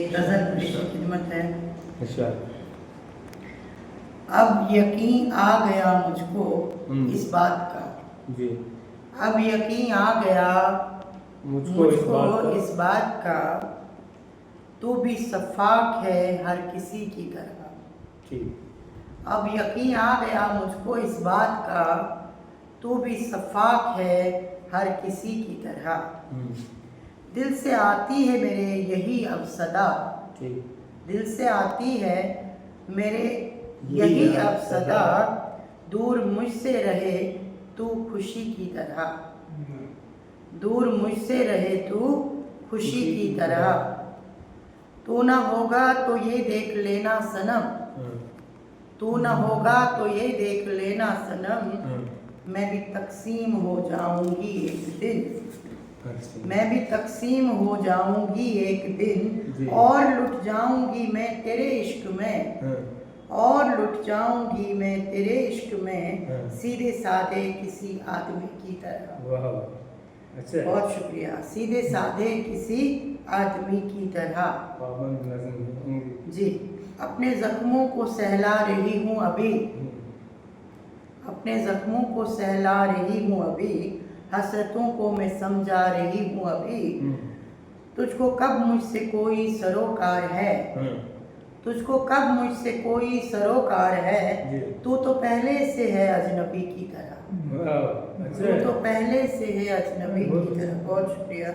गज़ल पेश खिदमत है। अच्छा। अब यकीन आ गया मुझको इस बात का, जी। अब यकीन आ गया मुझको इस बात का, तू भी सफ़ाक है हर किसी की तरह। ठीक। अब यकीन आ गया मुझको इस बात का, तू भी सफ़ाक है हर किसी की तरह। दिल से आती है मेरे यही अब सदा, दिल से आती है मेरे यही अब सदा, दूर मुझसे रहे तू खुशी की तरह, दूर मुझसे रहे तू खुशी की तरह। तू न होगा तो ये देख लेना सनम, तू न होगा तो ये देख लेना सनम, मैं भी तकसीम हो जाऊंगी एक दिन, मैं भी तकसीम हो जाऊंगी एक दिन, और लुट जाऊंगी मैं तेरे इश्क में, और लुट जाऊंगी मैं तेरे इश्क में, सीधे साधे किसी आदमी की तरह। वाह, अच्छा, बहुत शुक्रिया। सीधे साधे किसी आदमी की तरह। जी। अपने जख्मों को सहला रही हूँ अभी, अपने जख्मों को सहला रही हूँ अभी, हसरतों को मैं समझा रही हूँ अभी। तुझको कब मुझसे कोई सरोकार है, तुझको कब मुझसे कोई सरोकार है, तू तो पहले से है अजनबी की तरह, तू तो पहले से है अजनबी की तरह। बहुत शुक्रिया।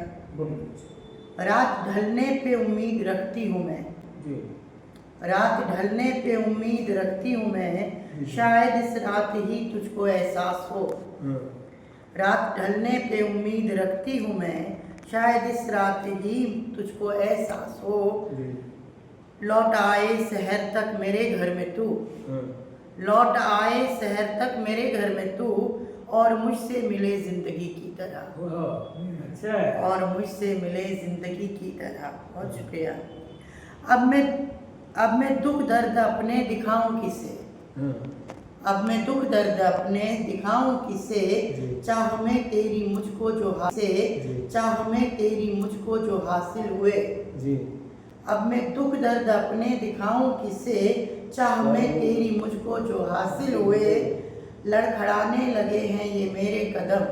रात ढलने पे उम्मीद रखती हूँ मैं, रात ढलने पे उम्मीद रखती हूँ मैं, शायद इस रात ही तुझको एहसास हो, रात ढलने पे उम्मीद रखती हूँ मैं, शायद इस रात ही तुझको एहसास हो। लौट आए शहर तक मेरे घर में तू, लौट आए शहर तक मेरे घर में तू, और मुझसे मिले जिंदगी की तरह, और मुझसे मिले जिंदगी की तरह। बहुत शुक्रिया। अब मैं दुख दर्द अपने दिखाऊं किसे, अब मैं दुख दर्द अपने दिखाऊं किसे, चाह में तेरी मुझको जो हासिल, चाह में तेरी मुझको जो हासिल हुए। अब मैं दुख दर्द अपने दिखाऊं किसे, चाह में तेरी मुझको जो हासिल हुए। लड़खड़ाने लगे हैं ये मेरे कदम,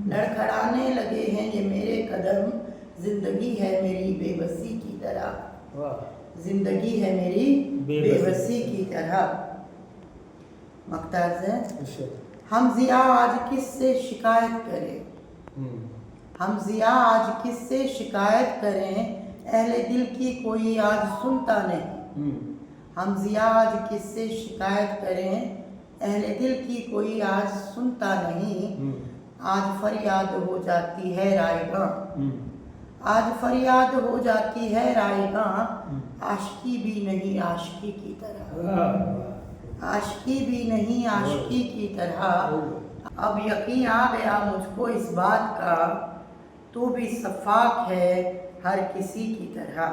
लड़खड़ाने लगे हैं ये मेरे कदम, जिंदगी है मेरी बेबसी की तरह, जिंदगी है मेरी बेबसी की तरह। मक्ताज है। हम जिया आज किससे शिकायत करें, हम जिया आज किससे शिकायत करें, अहले दिल की कोई आज सुनता नहीं। हम जिया आज किससे शिकायत करें, अहले दिल की कोई आज सुनता नहीं। आज फरियाद हो जाती है रायगा, आज फरियाद हो जाती है रायगा, आशिकी भी नहीं आशिकी की तरह, आशिकी भी नहीं आशिकी की तरह। अब यकीन आ गया मुझको इस बात का, तू भी सफ़ाक है हर किसी की तरह।